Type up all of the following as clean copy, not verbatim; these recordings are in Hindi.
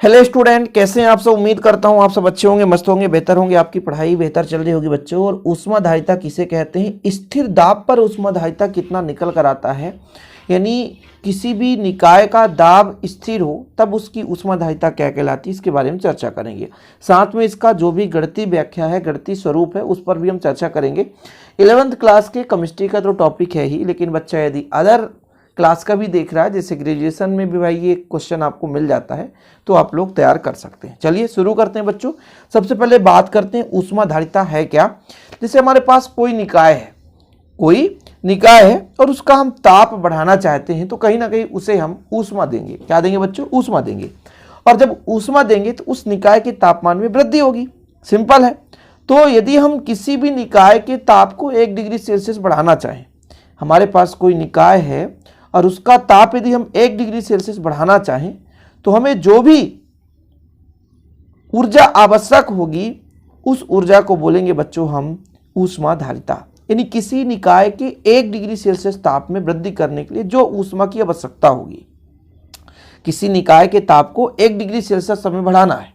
हेलो स्टूडेंट, कैसे हैं आप सब। उम्मीद करता हूं आप सब अच्छे होंगे, मस्त होंगे, बेहतर होंगे, आपकी पढ़ाई बेहतर चल रही होगी बच्चों। और ऊष्माधारिता किसे कहते हैं, स्थिर दाब पर ऊष्माधारिता कितना निकल कर आता है, यानी किसी भी निकाय का दाब स्थिर हो तब उसकी ऊष्माधारिता क्या कहलाती है, इसके बारे में चर्चा करेंगे। साथ में इसका जो भी गणितीय व्याख्या है, गणितीय स्वरूप है, उस पर भी हम चर्चा करेंगे। 11th क्लास के केमिस्ट्री का तो टॉपिक है ही, लेकिन बच्चा यदि अदर क्लास का भी देख रहा है, जैसे ग्रेजुएशन में भी भाई ये क्वेश्चन आपको मिल जाता है, तो आप लोग तैयार कर सकते हैं। चलिए शुरू करते हैं बच्चों। सबसे पहले बात करते हैं ऊष्माधारिता है क्या। जैसे हमारे पास कोई निकाय है और उसका हम ताप बढ़ाना चाहते हैं, तो कहीं ना कहीं उसे हम ऊष्मा देंगे। क्या देंगे बच्चों? ऊष्मा देंगे। और जब ऊष्मा देंगे तो उस निकाय के तापमान में वृद्धि होगी। सिंपल है। तो यदि हम किसी भी निकाय के ताप को 1 डिग्री सेल्सियस बढ़ाना चाहें, हमारे पास कोई निकाय है और उसका ताप यदि हम 1 डिग्री सेल्सियस बढ़ाना चाहें, तो हमें जो भी ऊर्जा आवश्यक होगी उस ऊर्जा को बोलेंगे बच्चों हम ऊष्माधारिता। यानी किसी निकाय के 1 डिग्री सेल्सियस ताप में वृद्धि करने के लिए जो ऊष्मा की आवश्यकता होगी, किसी निकाय के ताप को 1 डिग्री सेल्सियस हमें बढ़ाना है,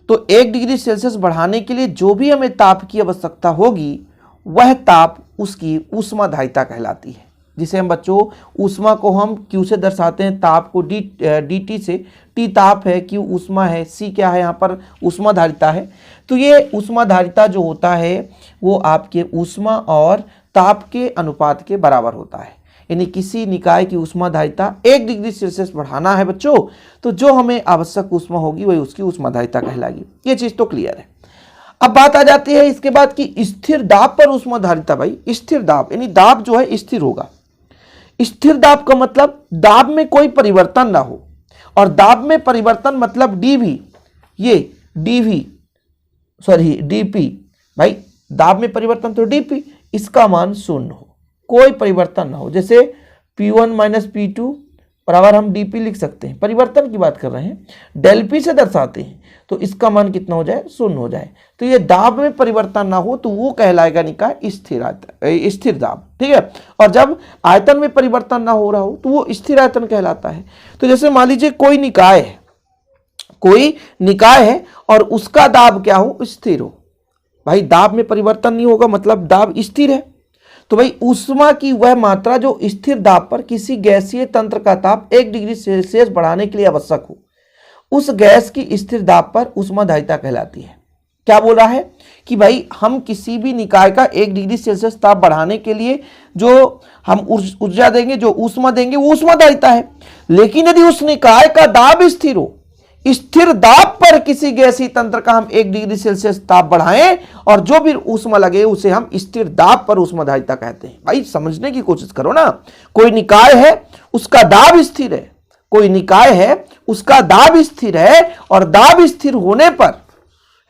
तो 1 डिग्री सेल्सियस बढ़ाने के लिए जो भी हमें ताप की आवश्यकता होगी, वह ताप उसकी ऊष्माधारिता कहलाती है। जिसे हम बच्चों ऊष्मा को हम Q से दर्शाते हैं, ताप को dt से। T ताप है, Q ऊष्मा है, C क्या है, यहाँ पर ऊष्माधारिता है। तो ये ऊष्माधारिता जो होता है वो आपके ऊष्मा और ताप के अनुपात के बराबर होता है। यानी किसी निकाय की ऊष्माधारिता 1 डिग्री सेल्सियस बढ़ाना है बच्चों, तो जो हमें आवश्यक ऊष्मा होगी वही उसकी ऊष्माधारिता कहलाएगी। ये चीज़ तो क्लियर है। अब बात आ जाती है इसके बाद कि स्थिर दाब पर ऊष्माधारिता। भाई स्थिर दाब यानी दाब जो है स्थिर होगा। स्थिर दाब का मतलब दाब में कोई परिवर्तन ना हो, और दाब में परिवर्तन मतलब डीवी, ये डीपी। भाई दाब में परिवर्तन तो डीपी, इसका मान 0 हो, कोई परिवर्तन ना हो। जैसे P1 माइनस P2 बराबर हम डीपी लिख सकते हैं, परिवर्तन की बात कर रहे हैं, डेल पी से दर्शाते हैं, तो इसका मान कितना हो जाए? 0 हो जाए। तो ये दाब में परिवर्तन ना हो तो वो कहलाएगा निकाय स्थिर दाब। ठीक है। और जब आयतन में परिवर्तन ना हो रहा हो तो वो स्थिर आयतन कहलाता है। तो जैसे मान लीजिए कोई निकाय है और उसका दाब क्या हो? स्थिर हो। भाई दाब में परिवर्तन नहीं होगा मतलब दाब स्थिर है। तो भाई ऊष्मा की वह मात्रा जो स्थिर दाब पर किसी गैसीय तंत्र का ताप 1 डिग्री सेल्सियस बढ़ाने के लिए आवश्यक हो, उस गैस की स्थिर दाब पर ऊष्माधारिता कहलाती है। क्या बोला है कि भाई हम किसी भी निकाय का 1 डिग्री सेल्सियस ताप बढ़ाने के लिए जो हम ऊर्जा देंगे, जो ऊष्मा देंगे, वो ऊष्माधारिता है। लेकिन यदि उस निकाय का दाब स्थिर हो, स्थिर दाब पर किसी गैसीय तंत्र का हम 1 डिग्री सेल्सियस ताप बढ़ाएं और जो भी ऊष्मा लगे उसे हम स्थिर दाब पर ऊष्माधारिता कहते हैं। भाई समझने की कोशिश करो ना। कोई निकाय है उसका दाब स्थिर है, कोई निकाय है उसका दाब स्थिर है, और दाब स्थिर होने पर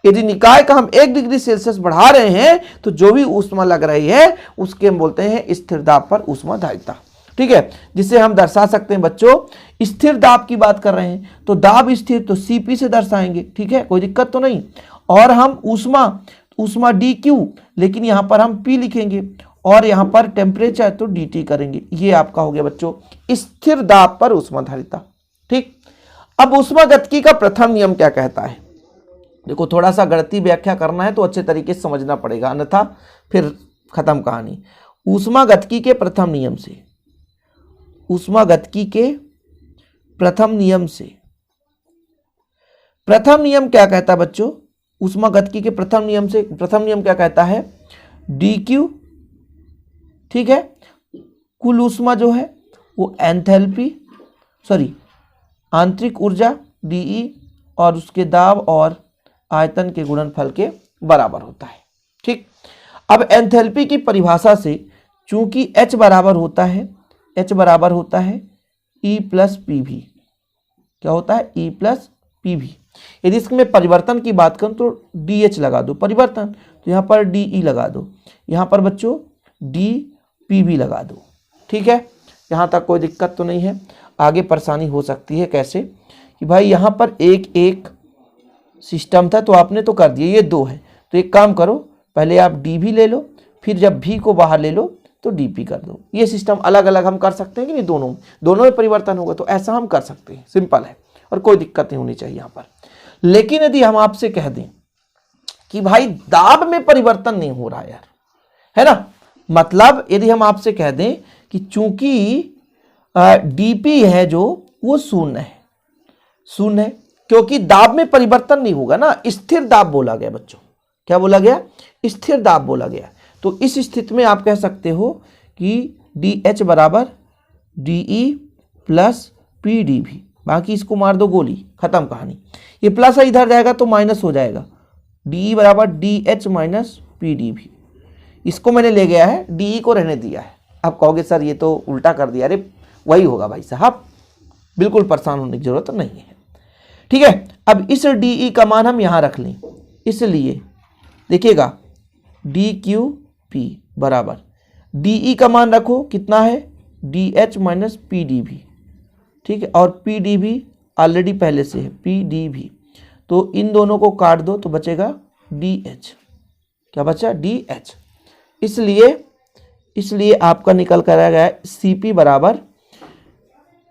यदि निकाय का हम 1 डिग्री सेल्सियस बढ़ा रहे हैं तो जो भी ऊष्मा लग रही है उसके हम बोलते हैं स्थिर दाब पर ऊष्माधारिता। ठीक है। जिसे हम दर्शा सकते हैं बच्चों, स्थिर दाब की बात कर रहे हैं तो दाब स्थिर तो Cp से दर्शाएंगे। ठीक है, कोई दिक्कत तो नहीं। और हम ऊष्मा dq, लेकिन यहां पर हम P लिखेंगे, और यहां पर टेम्परेचर तो dt करेंगे। ये आपका हो गया बच्चों स्थिर दाब पर ऊष्माधारिता। ठीक। अब ऊष्मागतिकी का प्रथम नियम क्या कहता है? देखो थोड़ा सा गणितीय व्याख्या करना है तो अच्छे तरीके से समझना पड़ेगा, अन्यथा फिर खत्म कहानी। ऊष्मागतिकी के प्रथम नियम से, ऊष्मागतिकी के प्रथम नियम क्या कहता है बच्चों? ऊष्मागतिकी के प्रथम नियम क्या कहता है? dq, ठीक है, कुल ऊष्मा जो है वो आंतरिक ऊर्जा dE और उसके दाब और आयतन के गुणनफल के बराबर होता है। ठीक। अब एंथैल्पी की परिभाषा से चूंकि H बराबर होता है E प्लस PV। क्या होता है? E plus PV। यदि इसमें परिवर्तन की बात करूं तो DH लगा दो परिवर्तन, तो यहाँ पर DE लगा दो, यहाँ पर बच्चों DPV लगा दो। ठीक है, यहाँ तक कोई दिक्कत तो नहीं है। आगे परेशानी हो सकती है कैसे कि भाई यहाँ पर एक सिस्टम था तो आपने तो कर दिया, ये 2 है, तो एक काम करो, पहले आप DV ले लो, फिर जब V को बाहर ले लो तो DP कर दो। ये सिस्टम अलग अलग हम कर सकते हैं कि नहीं, दोनों में परिवर्तन होगा, तो ऐसा हम कर सकते हैं। सिंपल है। और कोई दिक्कत नहीं होनी चाहिए यहां पर। लेकिन यदि हम आपसे कह दें कि भाई दाब में परिवर्तन नहीं हो रहा यार, है ना, मतलब यदि हम आपसे कह दें कि चूंकि डीपी है जो वो शून्य है, शून्य है, क्योंकि दाब में परिवर्तन नहीं होगा ना, स्थिर दाब बोला गया बच्चों। क्या बोला गया? स्थिर दाब बोला गया। तो इस स्थिति में आप कह सकते हो कि डी एच बराबर D E plus P D भी, बाकी इसको मार दो गोली, खत्म कहानी। ये प्लस इधर जाएगा तो माइनस हो जाएगा, डी बराबर D H minus P D भी। इसको मैंने ले गया है, डी ई को रहने दिया है। आप कहोगे सर ये तो उल्टा कर दिया, अरे वही होगा भाई साहब, बिल्कुल परेशान होने की जरूरत नहीं है। ठीक है, अब इस डी ई का मान हम यहां रख लें, इसलिए देखिएगा डी क्यू पी बराबर डी ई का मान रखो कितना है, D H minus P D भी। ठीक है, और पी डी भी ऑलरेडी पहले से है, पी डी भी, तो इन दोनों को काट दो तो बचेगा डी एच। क्या बचा? D H. इसलिए आपका निकल कर आ गया सी पी बराबर,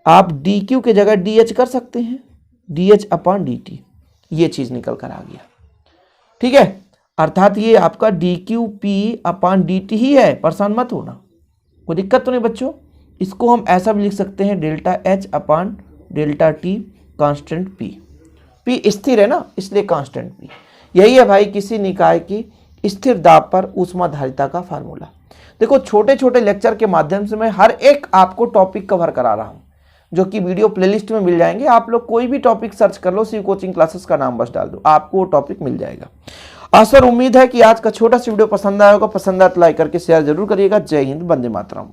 आप डी क्यू के जगह डी एच कर सकते हैं, D H upon D T, ये चीज निकल कर आ गया। ठीक है, अर्थात ये आपका D Q P upon D T ही है, परेशान मत होना, कोई दिक्कत तो नहीं बच्चों। इसको हम ऐसा भी लिख सकते हैं delta H upon delta T constant P, P स्थिर है ना इसलिए कांस्टेंट पी। यही है भाई किसी निकाय की स्थिर दाब पर ऊष्माधारिता का फार्मूला। देखो छोटे छोटे लेक्चर के माध्यम से मैं हर एक आपको टॉपिक कवर करा रहा हूं, जो कि वीडियो प्लेलिस्ट में मिल जाएंगे। आप लोग कोई भी टॉपिक सर्च कर लो, शिव कोचिंग क्लासेस का नाम बस डाल दो, आपको वो टॉपिक मिल जाएगा। सर उम्मीद है कि आज का छोटा सा वीडियो पसंद आया होगा, पसंद आया तो लाइक करके शेयर जरूर करिएगा। जय हिंद, वंदे मातरम।